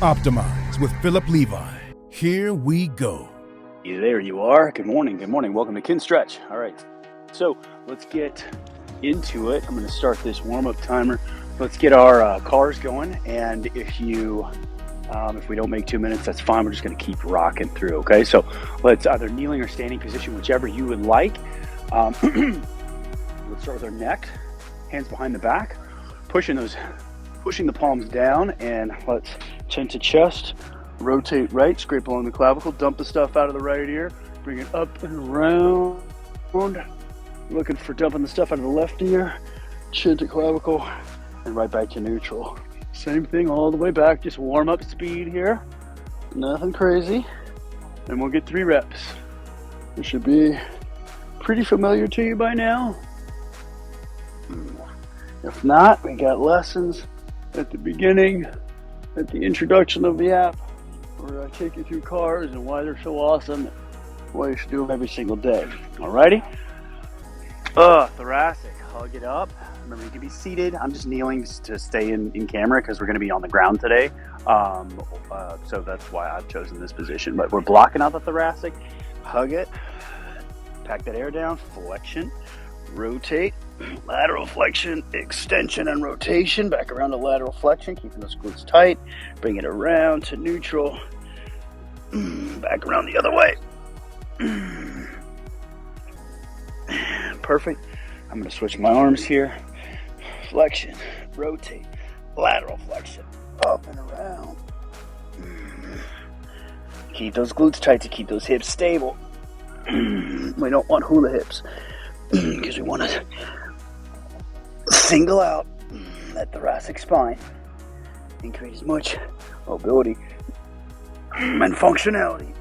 Optimize with Philip Levi. Here we go. There you are. Good morning. Good morning. Welcome to Kinstretch. All right. So let's get into it. I'm going to start this warm-up timer. Let's get our cars going. And if we don't make 2 minutes, that's fine. We're just going to keep rocking through. Okay. So let's either kneeling or standing position, whichever you would like. Let's start with our neck, hands behind the back, pushing the palms down, and let's chin to chest, rotate right, scrape along the clavicle, dump the stuff out of the right ear, bring it up and around, looking for dumping the stuff out of the left ear, chin to clavicle, and right back to neutral. Same thing all the way back, just warm up speed here, nothing crazy, and we'll get 3 reps. It should be pretty familiar to you by now. If not, we got lessons at the beginning, at the introduction of the app, where I take you through cars and why they're so awesome, why you should do them every single day. Alrighty? Thoracic, hug it up. Remember, you can be seated. I'm just kneeling to stay in camera because we're going to be on the ground today. So that's why I've chosen this position. But we're blocking out the thoracic. Hug it. Pack that air down. Flexion. Rotate. Lateral flexion, extension, and rotation. Back around to lateral flexion, keeping those glutes tight. Bring it around to neutral. Back around the other way. Perfect. I'm going to switch my arms here. Flexion, rotate, lateral flexion, up and around. Keep those glutes tight to keep those hips stable. We don't want hula hips because we want to single out that thoracic spine and create as much mobility and functionality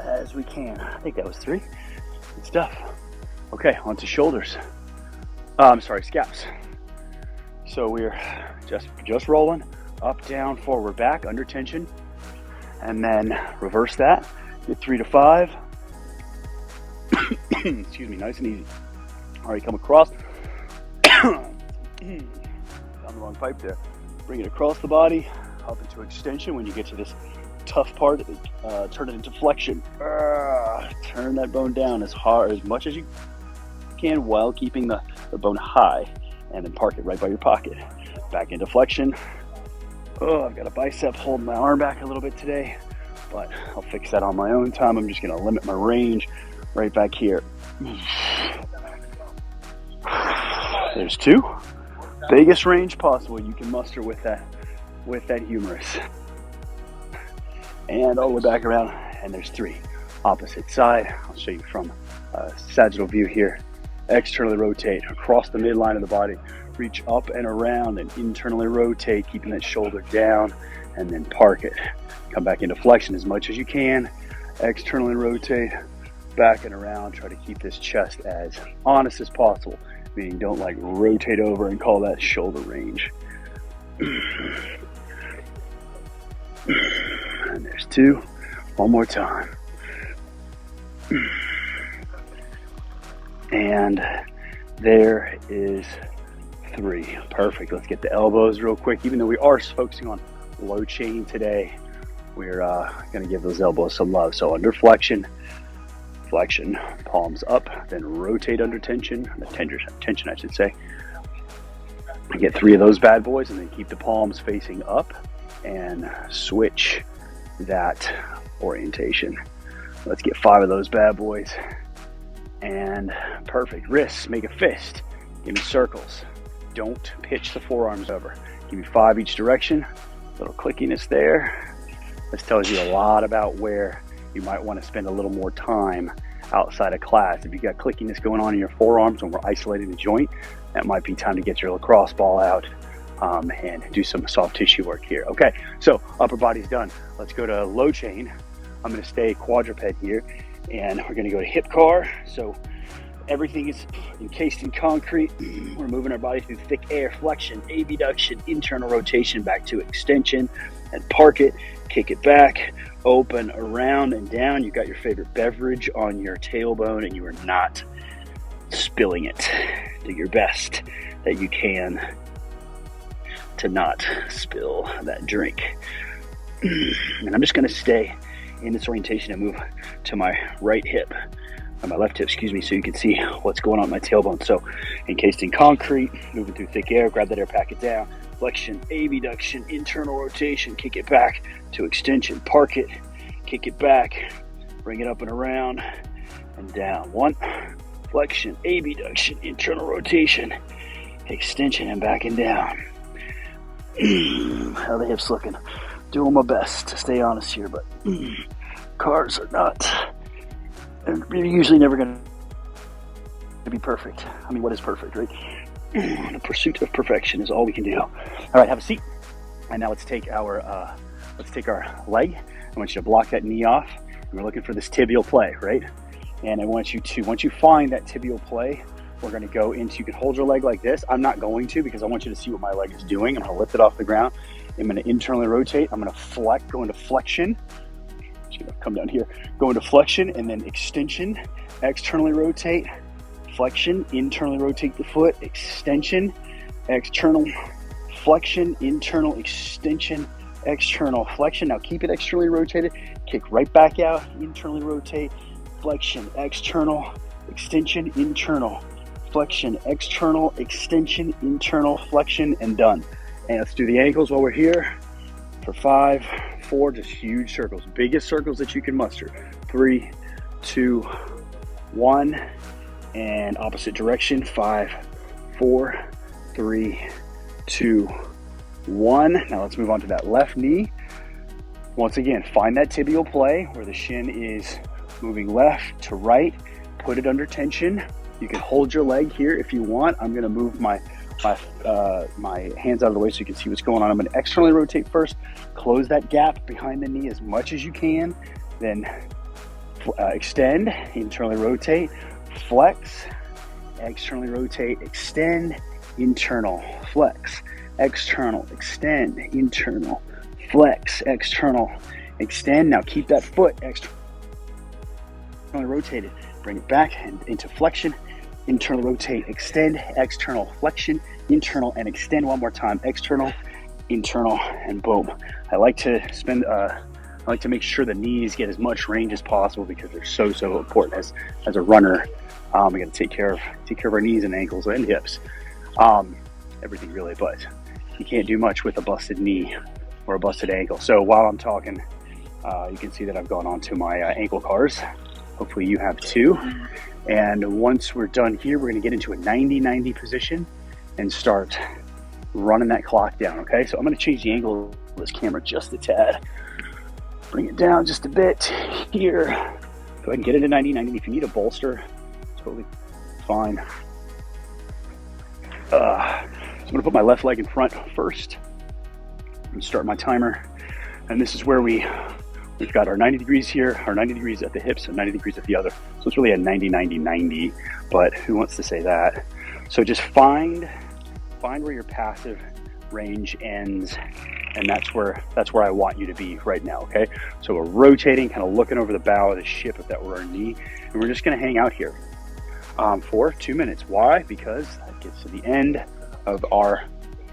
as we can. I think that was 3. Good stuff. Okay, on to shoulders. Scaps. So we're just rolling up, down, forward, back, under tension, and then reverse that. Get 3 to 5. Excuse me, nice and easy. All right, come across. Down the wrong pipe there. Bring it across the body, up into extension. When you get to this tough part, turn it into flexion. Turn that bone down as much as you can while keeping the bone high, and then park it right by your pocket. Back into flexion. I've got a bicep holding my arm back a little bit today, but I'll fix that on my own time. I'm just going to limit my range right back here. There's 2. Biggest range possible you can muster with that humerus. And all the way back around, and there's 3. Opposite side. I'll show you from a sagittal view here. Externally rotate across the midline of the body. Reach up and around and internally rotate, keeping that shoulder down, and then park it. Come back into flexion as much as you can. Externally rotate, back and around. Try to keep this chest as honest as possible. Meaning don't rotate over and call that shoulder range. And there's 2. One more time. And there is 3. Perfect. Let's get the elbows real quick. Even though we are focusing on low chain today, we're going to give those elbows some love. So under flexion, palms up, then rotate under tension, tension I should say. Get 3 of those bad boys, and then keep the palms facing up and switch that orientation. Let's get 5 of those bad boys. And perfect. Wrists, make a fist. Give me circles. Don't pitch the forearms over. Give me 5 each direction. Little clickiness there. This tells you a lot about where you might want to spend a little more time outside of class. If you got clickiness going on in your forearms when we're isolating the joint, that might be time to get your lacrosse ball out and do some soft tissue work here. Okay, so upper body's done. Let's go to low chain. I'm going to stay quadruped here, and we're going to go to hip car. So everything is encased in concrete. We're moving our body through thick air, flexion, abduction, internal rotation, back to extension, and park it, kick it back, open, around, and down. You got your favorite beverage on your tailbone, and you are not spilling it. Do your best that you can to not spill that drink. And I'm just going to stay in this orientation and move to my right hip, or my left hip, excuse me, so you can see what's going on in my tailbone. So encased in concrete, moving through thick air, grab that air, pack it down, flexion, abduction, internal rotation, kick it back to extension, park it, kick it back, bring it up and around and down. One, flexion, abduction, internal rotation, extension, and back and down. How the hips looking? Doing my best to stay honest here, but cars are not, they're usually never going to be perfect. I mean, what is perfect, right? The pursuit of perfection is all we can do. All right, have a seat. And now let's take our leg. I want you to block that knee off, and we're looking for this tibial play, right? And I want you to, once you find that tibial play, we're going to go into, you can hold your leg like this. I'm not going to, because I want you to see what my leg is doing. I'm going to lift it off the ground. I'm going to internally rotate. I'm going to flex, go into flexion. Just going to come down here, go into flexion, and then extension, externally rotate, flexion, internally rotate the foot, extension, external, flexion, internal, extension, external, flexion. Now keep it externally rotated. Kick right back out, internally rotate, flexion, external, extension, internal, flexion, external, extension, internal, flexion, and done. And let's do the ankles while we're here for 5, 4, just huge circles, biggest circles that you can muster. 3, 2, 1, and opposite direction. 5, 4, 3, 2, 1. Now let's move on to that left knee. Once again, find that tibial play where the shin is moving left to right. Put it under tension. You can hold your leg here if you want. I'm going to move my hands out of the way so you can see what's going on. I'm going to externally rotate first. Close that gap behind the knee as much as you can. Then extend, internally rotate, flex, externally rotate, extend, internal, flex, external, extend, internal, flex, external, extend. Now keep that foot externally rotated. Bring it back and into flexion, internal rotate, extend, external, flexion, internal, and extend one more time, external, internal, and boom. I like to make sure the knees get as much range as possible because they're so important. As a runner, we got to take care of our knees and ankles and hips, everything really. But you can't do much with a busted knee or a busted ankle. So while I'm talking, you can see that I've gone on to my ankle cars. Hopefully you have too. And once we're done here, we're going to get into a 90-90 position and start running that clock down, okay? So I'm going to change the angle of this camera just a tad. Bring it down just a bit here. Go ahead and get into 90-90. If you need a bolster, totally fine. So I'm going to put my left leg in front first and start my timer. And this is where we've got our 90 degrees here, our 90 degrees at the hips and 90 degrees at the other. So it's really a 90-90-90, but who wants to say that? So just find where your passive range ends, and that's where I want you to be right now, okay? So we're rotating, kind of looking over the bow of the ship if that were our knee, and we're just gonna hang out here for 2 minutes. Why? Because that gets to the end of our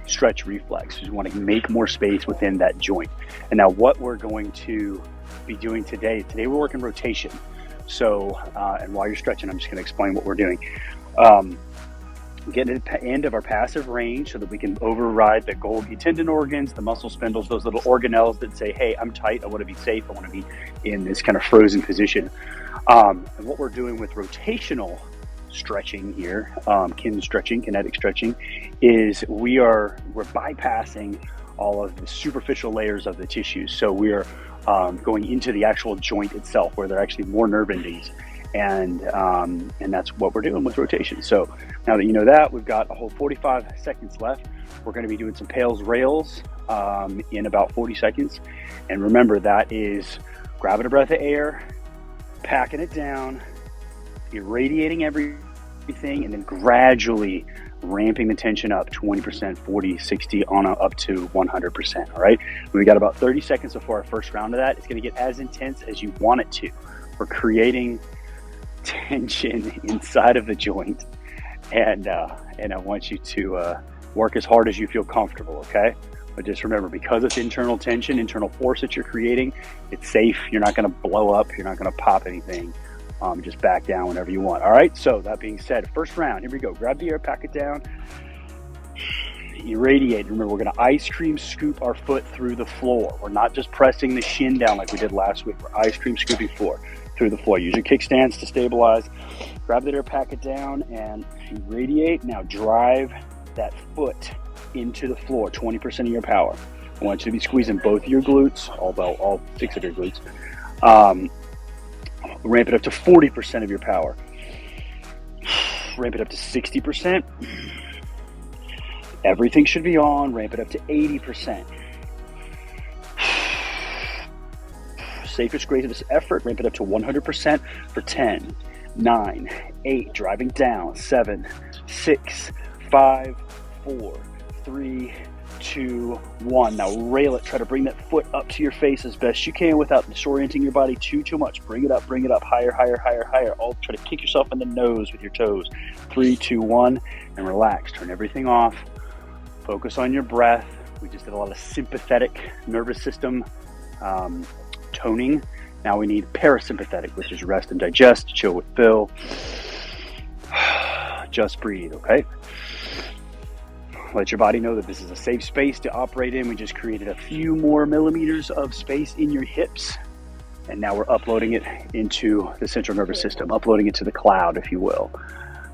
stretch reflex. We want to make more space within that joint. And now what we're going to be doing today we're working rotation. So, and while you're stretching, I'm just going to explain what we're doing. Get to the end of our passive range so that we can override the Golgi tendon organs, the muscle spindles, those little organelles that say, hey, I'm tight, I want to be safe, I want to be in this kind of frozen position. And what we're doing with rotational stretching here, kinetic stretching, is we're bypassing all of the superficial layers of the tissues. So we're going into the actual joint itself where there are actually more nerve endings. And that's what we're doing with rotation. So now that you know that, we've got a whole 45 seconds left. We're going to be doing some PAILS rails in about 40 seconds. And remember, that is grabbing a breath of air, packing it down, irradiating everything, and then gradually ramping the tension up 20%, 40, 60, on up to 100%. All right. We got about 30 seconds before our first round of that. It's going to get as intense as you want it to. We're creating tension inside of the joint, and I want you to work as hard as you feel comfortable. Okay. But just remember, because it's internal tension, internal force that you're creating, it's safe. You're not going to blow up. You're not going to pop anything. Just back down whenever you want. All right, so that being said, first round, here we go. Grab the air, pack it down, irradiate. Remember, we're going to ice cream scoop our foot through the floor. We're not just pressing the shin down like we did last week. We're ice cream scooping through the floor. Use your kickstands to stabilize. Grab the air, pack it down, and irradiate. Now drive that foot into the floor, 20% of your power. I want you to be squeezing both of your glutes, although all 6 of your glutes. Ramp it up to 40% of your power. Ramp it up to 60%. Everything should be on. Ramp it up to 80%. Safest, greatest effort. Ramp it up to 100% for 10, 9, 8. Driving down. 7, 6, 5, 4, 3, 2, 1. Now rail it. Try to bring that foot up to your face as best you can without disorienting your body too much. Bring it up, higher, higher, higher, higher. All try to kick yourself in the nose with your toes. 3, 2, 1, and relax. Turn everything off. Focus on your breath. We just did a lot of sympathetic nervous system toning. Now we need parasympathetic, which is rest and digest, chill with Phil. Just breathe, okay? Let your body know that this is a safe space to operate in. We just created a few more millimeters of space in your hips. And now we're uploading it into the central nervous system, uploading it to the cloud, if you will.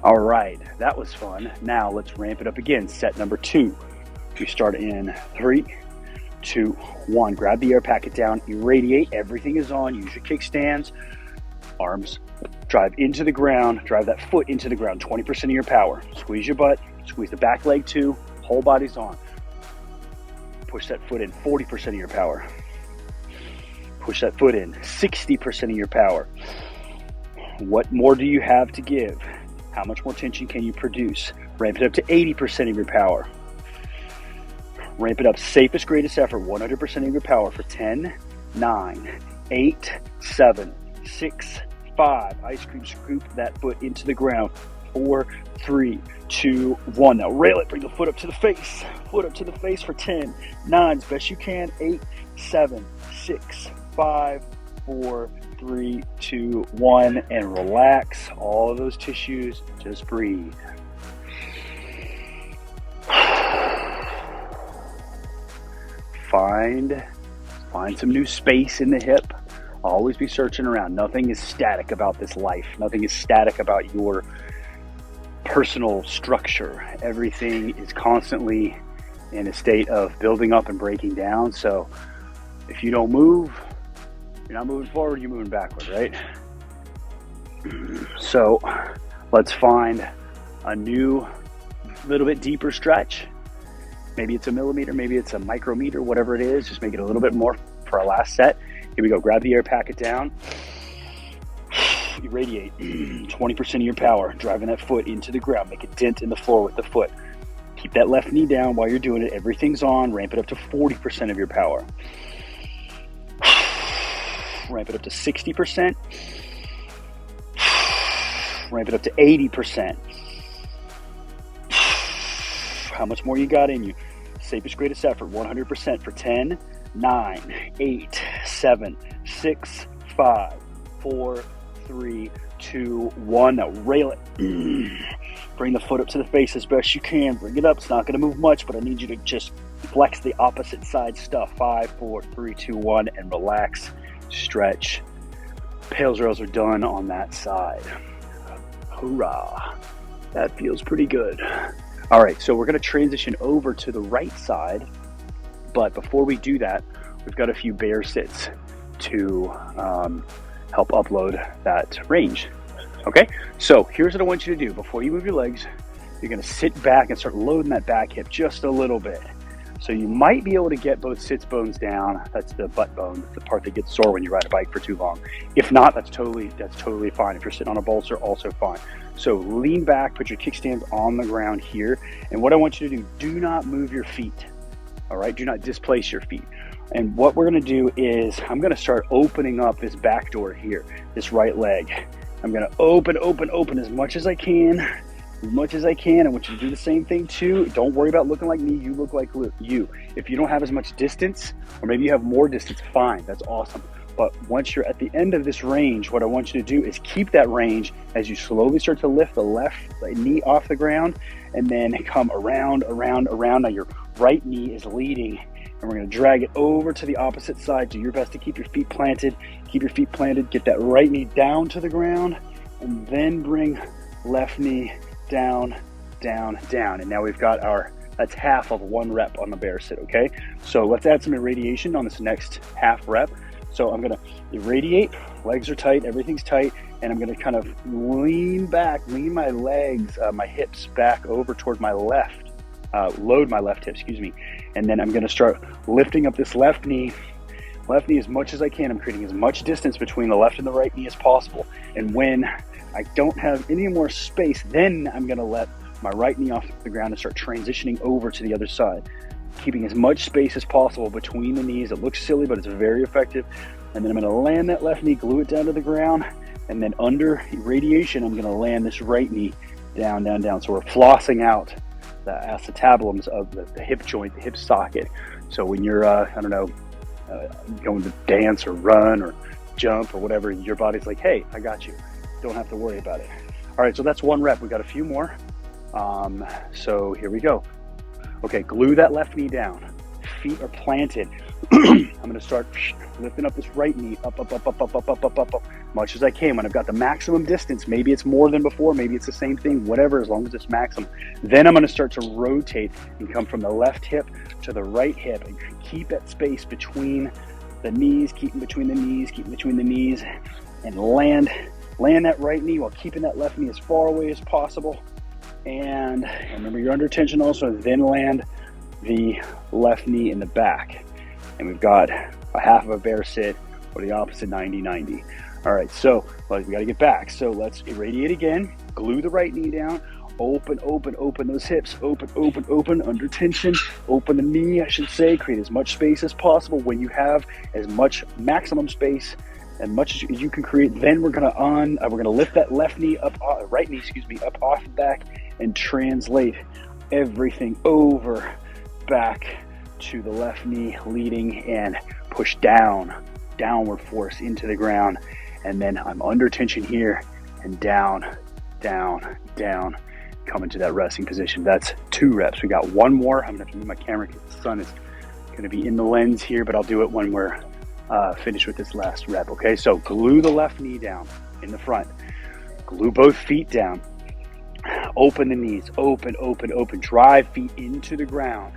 All right, that was fun. Now let's ramp it up again. Set number 2. We start in 3, 2, 1. Grab the air, pack it down, irradiate. Everything is on. Use your kickstands. Arms. Drive into the ground. Drive that foot into the ground. 20% of your power. Squeeze your butt. Squeeze the back leg too. Whole body's on. Push that foot in. 40% of your power. Push that foot in. 60% of your power. What more do you have to give? How much more tension can you produce? Ramp it up to 80% of your power. Ramp it up. Safest, greatest effort. 100% of your power for 10, 9, 8, 7, 6, 5. Ice cream scoop that foot into the ground. 4, 3, 2, 1. Now rail it. Bring the foot up to the face. Foot up to the face for 10, 9, as best you can. 8, 7, 6, 5, 4, 3, 2, 1. And relax all of those tissues. Just breathe. Find some new space in the hip. Always be searching around. Nothing is static about this life. Nothing is static about your personal structure. Everything is constantly in a state of building up and breaking down. So if you don't move, you're not moving forward, you're moving backward, right? So let's find a new little bit deeper stretch. Maybe it's a millimeter, maybe it's a micrometer, whatever it is. Just make it a little bit more for our last set. Here we go. Grab the air, pack it down. Irradiate 20% of your power, driving that foot into the ground. Make a dent in the floor with the foot. Keep that left knee down while you're doing it. Everything's on. Ramp it up to 40% of your power. Ramp it up to 60%. Ramp it up to 80%. How much more you got in you? Safest, greatest effort, 100% for 10, 9, 8, 7, 6, 5, 4, 3, 2, 1. Now rail it. Bring the foot up to the face as best you can. Bring it up. It's not going to move much, but I need you to just flex the opposite side stuff. 5, 4, 3, 2, 1, and relax. Stretch. PAILS rails are done on that side. Hoorah. That feels pretty good. All right, so we're going to transition over to the right side, but before we do that, we've got a few bear sits to help upload that range. Okay, so here's what I want you to do. Before you move your legs, you're going to sit back and start loading that back hip just a little bit. So you might be able to get both sits bones down. That's the butt bone. That's the part that gets sore when you ride a bike for too long. If not, that's totally fine. If you're sitting on a bolster, also fine. So lean back, put your kickstands on the ground here. And what I want you to do not move your feet. All right, do not displace your feet. And what we're going to do is I'm going to start opening up this back door here, this right leg. I'm going to open as much as I can. as much as I can. I want you to do the same thing too. Don't worry about looking like me. You look like you. If you don't have as much distance, or maybe you have more distance, fine. That's awesome. But once you're at the end of this range, what I want you to do is keep that range as you slowly start to lift the left knee off the ground and then come around. Now your right knee is leading, and we're going to drag it over to the opposite side. Do your best to keep your feet planted. Keep your feet planted. Get that right knee down to the ground, and then bring left knee down. And now we've got that's half of one rep on the bear sit, okay? So let's add some irradiation on this next half rep. So I'm gonna irradiate, legs are tight, everything's tight, and I'm gonna kind of lean my legs, my hips back over toward my left, load my left hip, and then I'm gonna start lifting up this left knee as much as I can. I'm creating as much distance between the left and the right knee as possible. And when I don't have any more space, then I'm gonna let my right knee off the ground and start transitioning over to the other side, keeping as much space as possible between the knees. It looks silly, but it's very effective. And then I'm going to land that left knee, glue it down to the ground, and then under irradiation, I'm going to land this right knee down. So we're flossing out the acetabulums of the hip joint, the hip socket. So when you're, going to dance or run or jump or whatever, your body's like, hey, I got you. Don't have to worry about it. All right, so that's one rep. We've got a few more. So here we go. Okay, glue that left knee down. Feet are planted. I'm going to start lifting up this right knee up, much as I can. When I've got the maximum distance, maybe it's more than before, maybe it's the same thing, whatever, as long as it's maximum. Then I'm going to start to rotate and come from the left hip to the right hip and keep that space between the knees, keeping between the knees, and land that right knee while keeping that left knee as far away as possible. And remember, you're under tension also, then land the left knee in the back. And we've got a half of a bear sit, or the opposite 90-90. All right, so we got to get back. So let's irradiate again, glue the right knee down, open those hips, open, under tension, open the knee, I should say, create as much space as possible. When you have as much maximum space and much as you can create, then we're gonna lift that left knee up, right knee, up off the back, and translate everything over back to the left knee, leading, and push downward force into the ground. And then I'm under tension here, and down, coming to that resting position. That's 2 reps. We got one more. I'm gonna have to move my camera because the sun is gonna be in the lens here, but I'll do it when we're finished with this last rep. Okay, so glue the left knee down in the front, glue both feet down, open the knees, open, drive feet into the ground,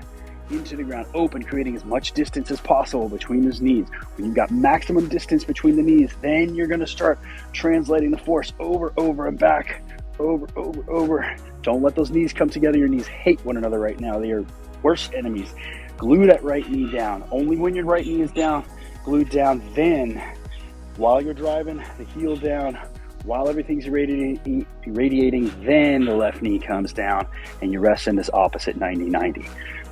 open, creating as much distance as possible between those knees. When you've got maximum distance between the knees, then you're going to start translating the force over and back, over. Don't let those knees come together. Your knees hate one another right now. They are worst enemies. Glue that right knee down. Only when your right knee is down, glued down, then while you're driving the heel down, while everything's irradiating, then the left knee comes down and you rest in this opposite 90-90.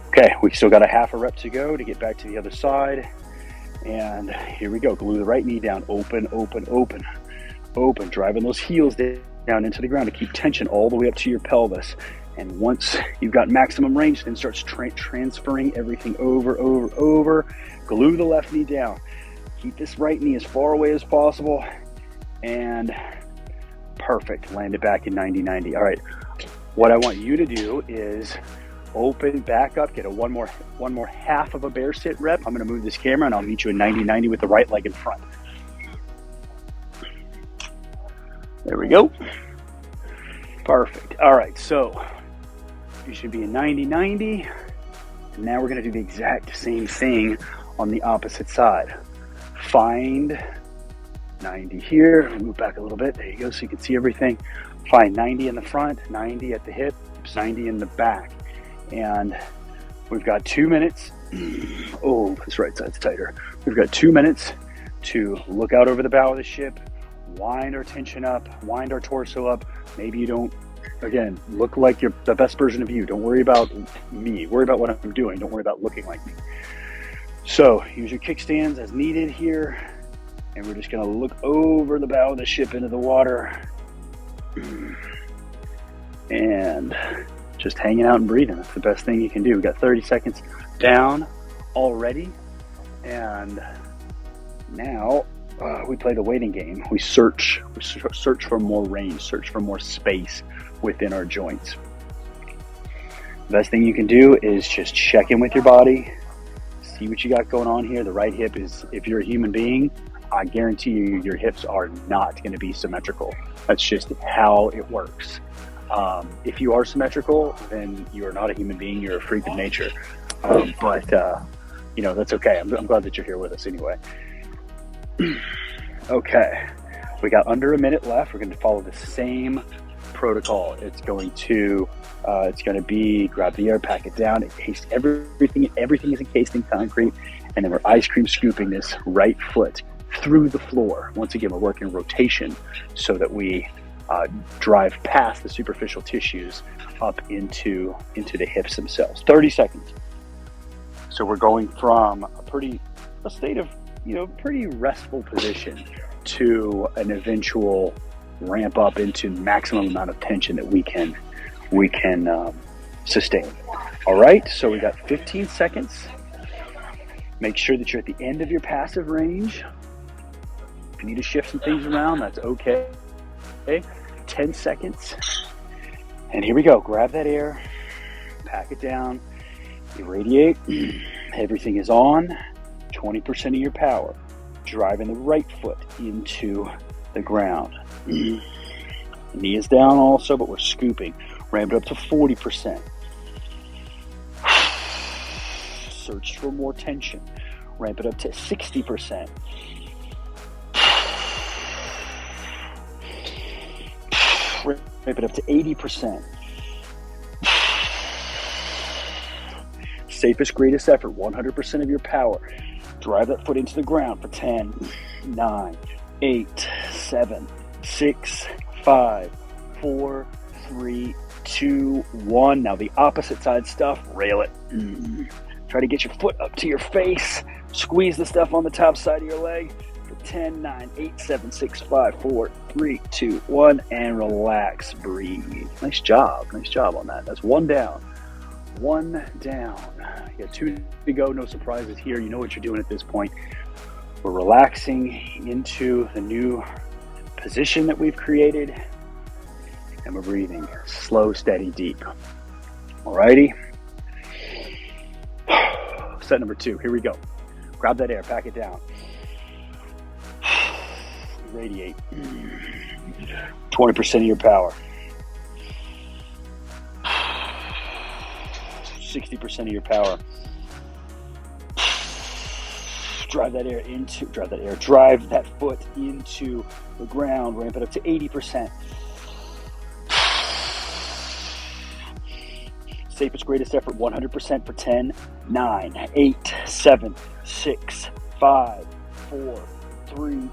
Okay, we still got a half a rep to go to get back to the other side. And here we go. Glue the right knee down, open, driving those heels down into the ground to keep tension all the way up to your pelvis. And once you've got maximum range, then starts transferring everything over. Glue the left knee down. Keep this right knee as far away as possible. And perfect. Land it back in 90-90. All right. What I want you to do is open back up, get a one more half of a bear sit rep. I'm going to move this camera and I'll meet you in 90-90 with the right leg in front. There we go. Perfect. All right. So you should be in 90-90. And now we're going to do the exact same thing on the opposite side. Find 90 here. Move back a little bit. There you go. So you can see everything. Find 90 in the front, 90 at the hips, 90 in the back. And we've got 2 minutes. Oh, this right side's tighter. We've got 2 minutes to look out over the bow of the ship, wind our tension up, wind our torso up. Maybe you don't, again, look like you're the best version of you. Don't worry about me. Worry about what I'm doing. Don't worry about looking like me. So use your kickstands as needed here. And we're just going to look over the bow of the ship into the water. and just hanging out and breathing. That's the best thing you can do. We got 30 seconds down already, and now we play the waiting game. We search for more range, search for more space within our joints. The best thing you can do is just check in with your body, see what you got going on here. The right hip is, if you're a human being, I guarantee you your hips are not going to be symmetrical. That's just how it works. If you are symmetrical, then you are not a human being. You're a freak of nature. But that's okay. I'm glad that you're here with us anyway. Okay, we got under a minute left. We're going to follow the same protocol. It's going to be grab the air, pack it down, encase everything is encased in concrete, and then we're ice cream scooping this right foot through the floor. Once again, we're working rotation so that we drive past the superficial tissues up into the hips themselves. 30 seconds. So we're going from a state of pretty restful position to an eventual ramp up into maximum amount of tension that we can sustain. All right, so we got 15 seconds. Make sure that you're at the end of your passive range. If you need to shift some things around, that's okay. 10 seconds. And here we go. Grab that air, pack it down, irradiate. Everything is on. 20% of your power. Driving the right foot into the ground. Knee is down also, but we're scooping. Ramp it up to 40%. Search for more tension. Ramp it up to 60%. Ramp it up to 80%. Safest, greatest effort, 100% of your power. Drive that foot into the ground for 10, 9, 8, 7, 6, 5, 4, 3, 2, 1. Now the opposite side stuff, rail it. Try to get your foot up to your face. Squeeze the stuff on the top side of your leg for 10, 9, 8, 7, 6, 5, 4, 3, 2, 1, and relax, breathe. Nice job on that. That's one down. One down. You got 2 to go, no surprises here. You know what you're doing at this point. We're relaxing into the new position that we've created, and we're breathing slow, steady, deep. Alrighty. Set number 2, here we go. Grab that air, pack it down. Radiate. 20% of your power. 60% of your power. Drive that foot into the ground. Ramp it up to 80%. Safest, greatest effort, 100% for 10, 9, 8, 7, 6, 5, 4, 3,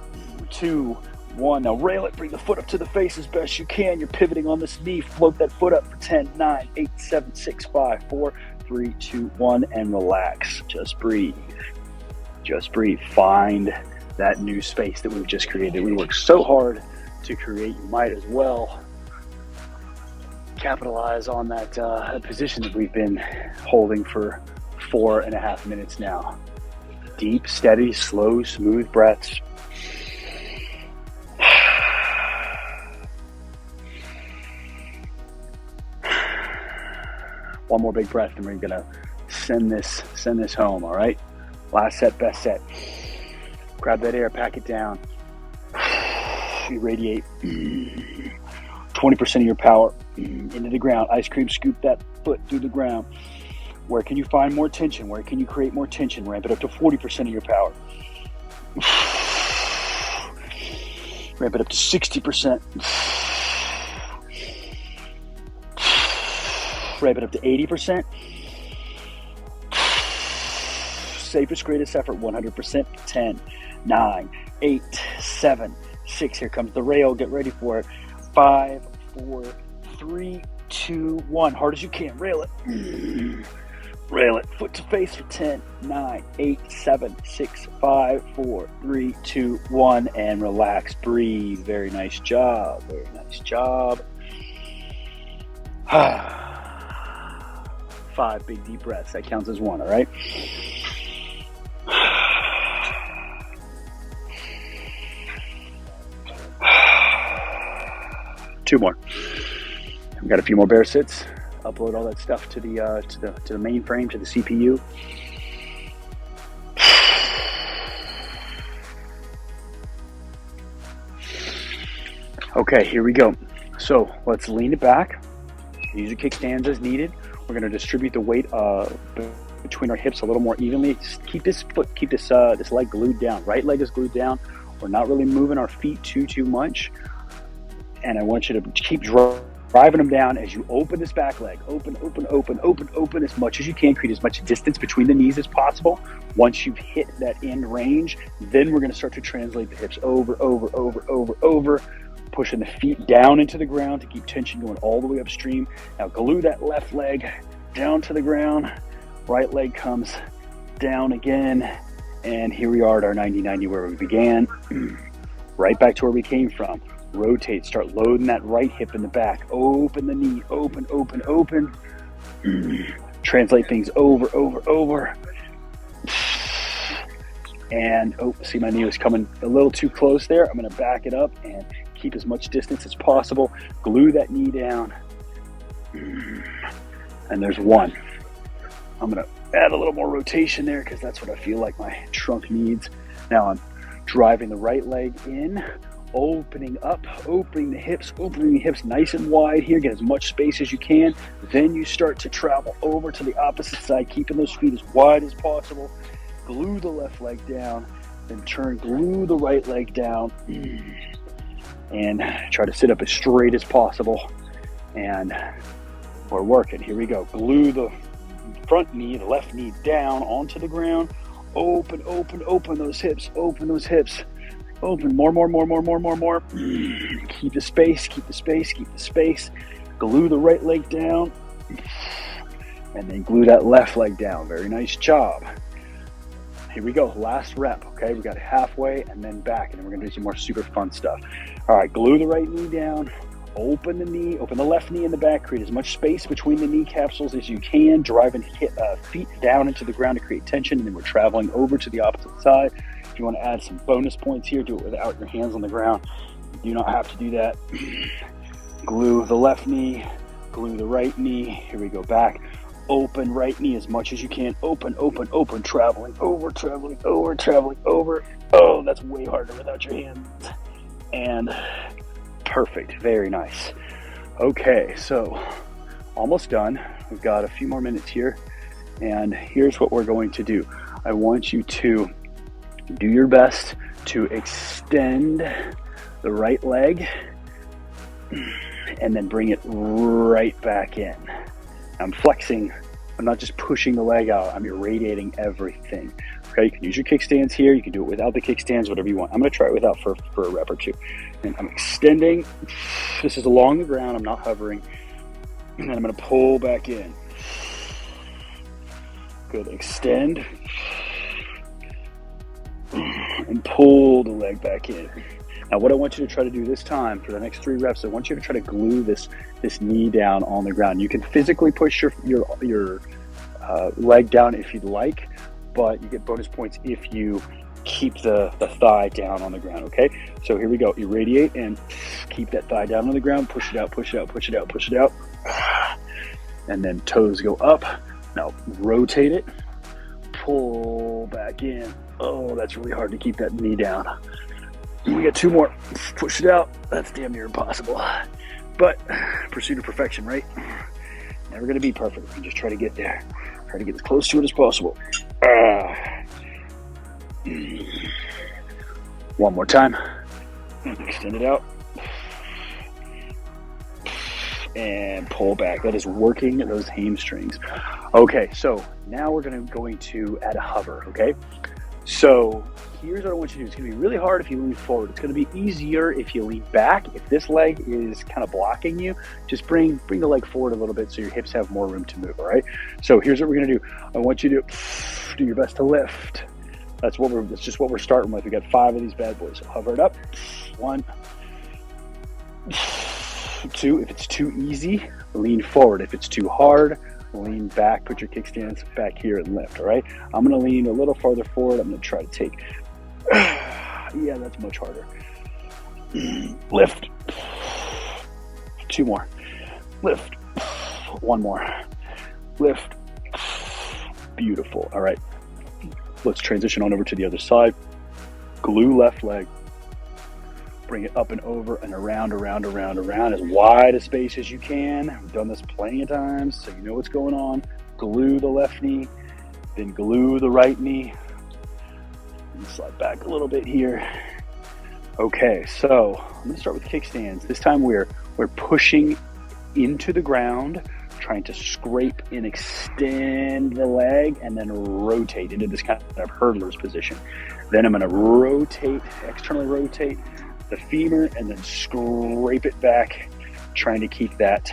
2, 1. Now rail it, bring the foot up to the face as best you can. You're pivoting on this knee. Float that foot up for 10, 9, 8, 7, 6, 5, 4, 3, 2, 1, and relax. Just breathe. Just breathe. Find that new space that we've just created. We worked so hard to create. You might as well capitalize on that position that we've been holding for 4.5 minutes now. Deep, steady, slow, smooth breaths. One more big breath, and we're gonna send this home. All right. Last set, best set. Grab that air, pack it down. Irradiate. 20% of your power into the ground. Ice cream scoop that foot through the ground. Where can you find more tension? Where can you create more tension? Ramp it up to 40% of your power. Ramp it up to 60%. Ramp it up to 80%. Safest, greatest effort, 100%. 10, 9, 8, 7, 6. Here comes the rail. Get ready for it. 5, 4, 3, 2, 1. Hard as you can. Rail it. Rail it. Foot to face for 10, 9, 8, 7, 6, 5, 4, 3, 2, 1. And relax. Breathe. Very nice job. Very nice job. 5 big deep breaths. That counts as 1, all right? Two more. We've got a few more bear sits. Upload all that stuff to the mainframe, to the CPU. Okay, here we go. So let's lean it back. Use your kickstands as needed. We're going to distribute the weight between our hips a little more evenly. Just keep this leg glued down. Right leg is glued down. We're not really moving our feet too much. And I want you to keep driving them down as you open this back leg. Open as much as you can. Create as much distance between the knees as possible. Once you've hit that end range, then we're going to start to translate the hips over. Pushing the feet down into the ground to keep tension going all the way upstream. Now glue that left leg down to the ground. Right leg comes down again. And here we are at our 90-90 where we began. Right back to where we came from. Rotate, start loading that right hip in the back. Open the knee, open. Translate things over. And, see my knee was coming a little too close there. I'm gonna back it up and keep as much distance as possible. Glue that knee down. And there's 1. I'm gonna add a little more rotation there because that's what I feel like my trunk needs. Now I'm driving the right leg in, opening the hips nice and wide here. Get as much space as you can. Then you start to travel over to the opposite side, keeping those feet as wide as possible. Glue the left leg down, then glue the right leg down, and try to sit up as straight as possible. And we're working. Here we go. Glue the front knee, the left knee down onto the ground. Open those hips. Open more. Keep the space. Glue the right leg down, and then glue that left leg down. Very nice job. Here we go, last rep, okay? We got halfway and then back, and then we're gonna do some more super fun stuff. All right, glue the right knee down, open the left knee in the back, create as much space between the knee capsules as you can, driving feet down into the ground to create tension, and then we're traveling over to the opposite side. If you wanna add some bonus points here, do it without your hands on the ground. You do not have to do that. Glue the left knee, glue the right knee. Here we go, back. Open right knee as much as you can. Open, traveling over. Oh, that's way harder without your hands. And perfect, very nice. Okay, so almost done. We've got a few more minutes here. And here's what we're going to do. I want you to do your best to extend the right leg and then bring it right back in. I'm flexing. I'm not just pushing the leg out. I'm irradiating everything. Okay, you can use your kickstands here. You can do it without the kickstands, whatever you want. I'm going to try it without for a rep or two. And I'm extending. This is along the ground. I'm not hovering. And then I'm going to pull back in. Good. Extend. And pull the leg back in. Now, what I want you to try to do this time for the next 3 reps, I want you to try to glue this knee down on the ground. You can physically push your leg down if you'd like, but you get bonus points if you keep the thigh down on the ground, okay? So here we go. Irradiate and keep that thigh down on the ground. Push it out. And then toes go up. Now, rotate it. Pull back in. Oh, that's really hard to keep that knee down. We got 2 more. Push it out. That's damn near impossible. But pursuit of perfection, right? Never going to be perfect. We can just try to get there. Try to get as close to it as possible. One more time. Extend it out. And pull back. That is working those hamstrings. Okay, so now we're going to add a hover, okay? So here's what I want you to do. It's going to be really hard if you lean forward. It's going to be easier if you lean back. If this leg is kind of blocking you, just bring the leg forward a little bit so your hips have more room to move, all right? So here's what we're going to do. I want you to do your best to lift. That's just what we're starting with. We got 5 of these bad boys. So hover it up. 1, 2. If it's too easy, lean forward. If it's too hard, lean back, put your kickstands back here and lift, all right? I'm gonna lean a little farther forward. I'm gonna try to take, yeah, that's much harder. Lift. 2 more. Lift. 1 more. Lift. Beautiful. All right. Let's transition on over to the other side. Glue left leg. Bring it up and over and around, as wide a space as you can. We've done this plenty of times, so you know what's going on. Glue the left knee, then glue the right knee. And slide back a little bit here. Okay, so I'm gonna start with kickstands. This time we're pushing into the ground, trying to scrape and extend the leg, and then rotate into this kind of hurdler's position. Then I'm gonna rotate, externally rotate the femur, and then scrape it back, trying to keep that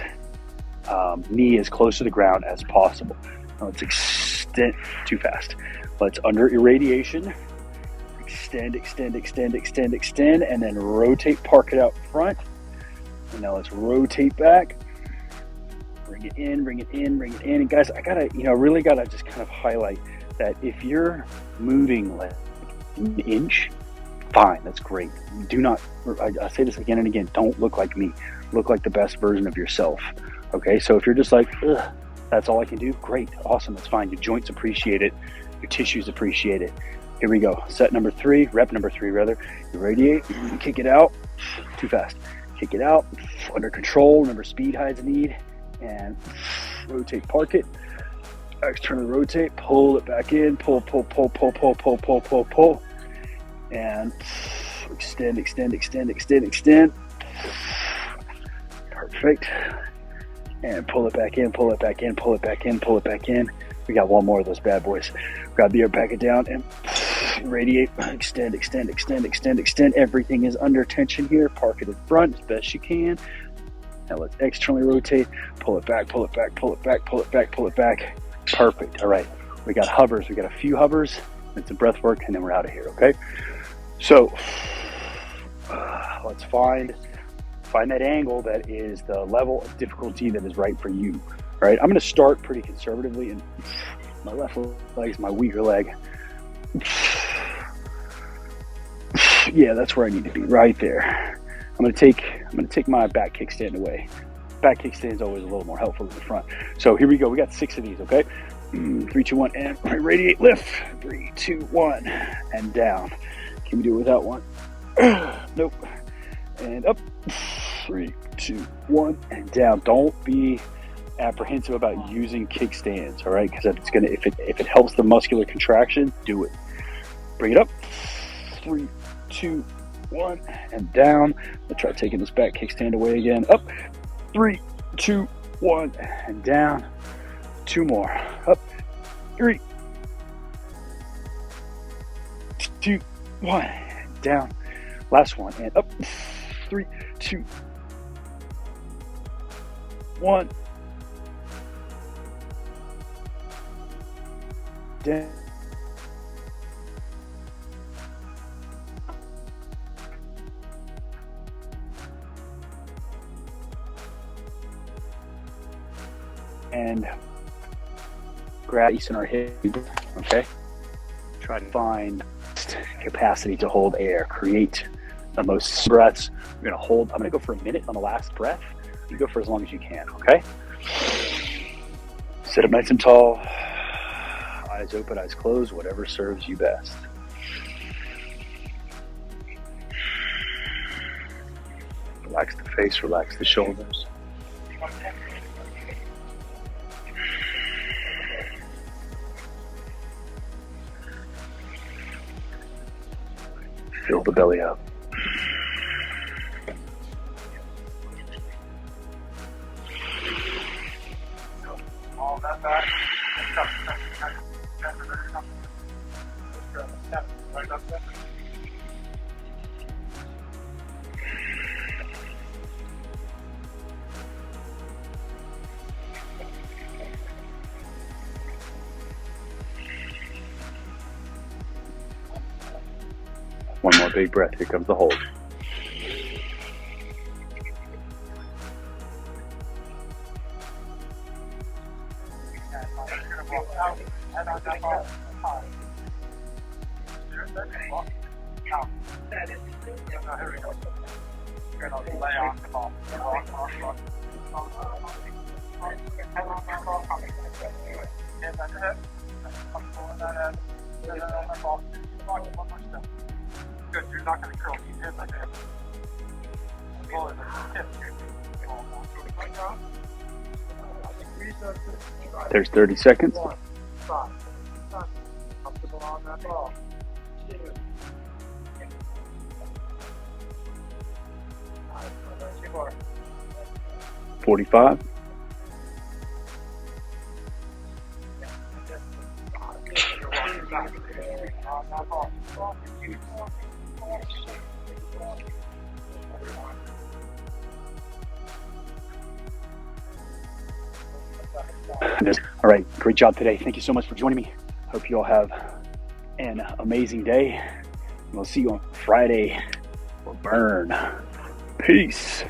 knee as close to the ground as possible. Now let's extend, too fast. Let's under irradiation, extend, and then rotate, park it out front. And now let's rotate back, bring it in. And guys, I gotta, really gotta just kind of highlight that if you're moving like an inch, fine, that's great. Do not, I say this again and again, don't look like me. Look like the best version of yourself. Okay, so if you're just like, ugh, that's all I can do, great, awesome, that's fine. Your joints appreciate it, your tissues appreciate it. Here we go, set number 3, rep number 3 rather. Irradiate, kick it out, too fast. Kick it out, under control, remember speed hides need, and rotate, park it. Externally rotate, pull it back in, pull. And extend. Perfect. And pull it back in. We got 1 more of those bad boys. Grab the air, back it down, and radiate. Extend. Everything is under tension here. Park it in front as best you can. Now let's externally rotate. Pull it back. Perfect. All right. We got hovers. We got a few hovers. And some breath work, and then we're out of here, okay? So let's find that angle that is the level of difficulty that is right for you. All right, I'm going to start pretty conservatively, and my left leg is my weaker leg. Yeah, that's where I need to be, right there. I'm going to take my back kickstand away. Back kickstand is always a little more helpful than the front. So here we go. We got 6 of these, okay? 3, 2, 1, and radiate, lift. 3, 2, 1, and down. Can we do it without one? Nope. And up. 3, 2, 1, and down. Don't be apprehensive about using kickstands, all right? Because if it helps the muscular contraction, do it. Bring it up. 3, 2, 1, and down. Let's try taking this back kickstand away again. Up. 3, 2, 1, and down. 2 more. Up. 3, 2, 1. Down. Last one. And up. 3, 2, 1. Down. And grab in our hip, okay? Try to find capacity to hold air, create the most breaths. We're gonna hold, I'm gonna go for a minute on the last breath. You go for as long as you can, okay? Sit up nice and tall, eyes open, eyes closed, whatever serves you best. Relax the face, relax the shoulders. Fill the belly up. One more big breath. Here comes the hold. Good, you're not going to curl these in like that. There's 30 seconds. 45. All right, great job today. Thank you so much for joining me. Hope you all have an amazing day. We'll see you on Friday for Burn. Peace.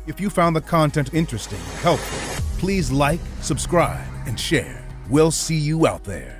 If you found the content interesting and helpful, please like, subscribe, and share. We'll see you out there.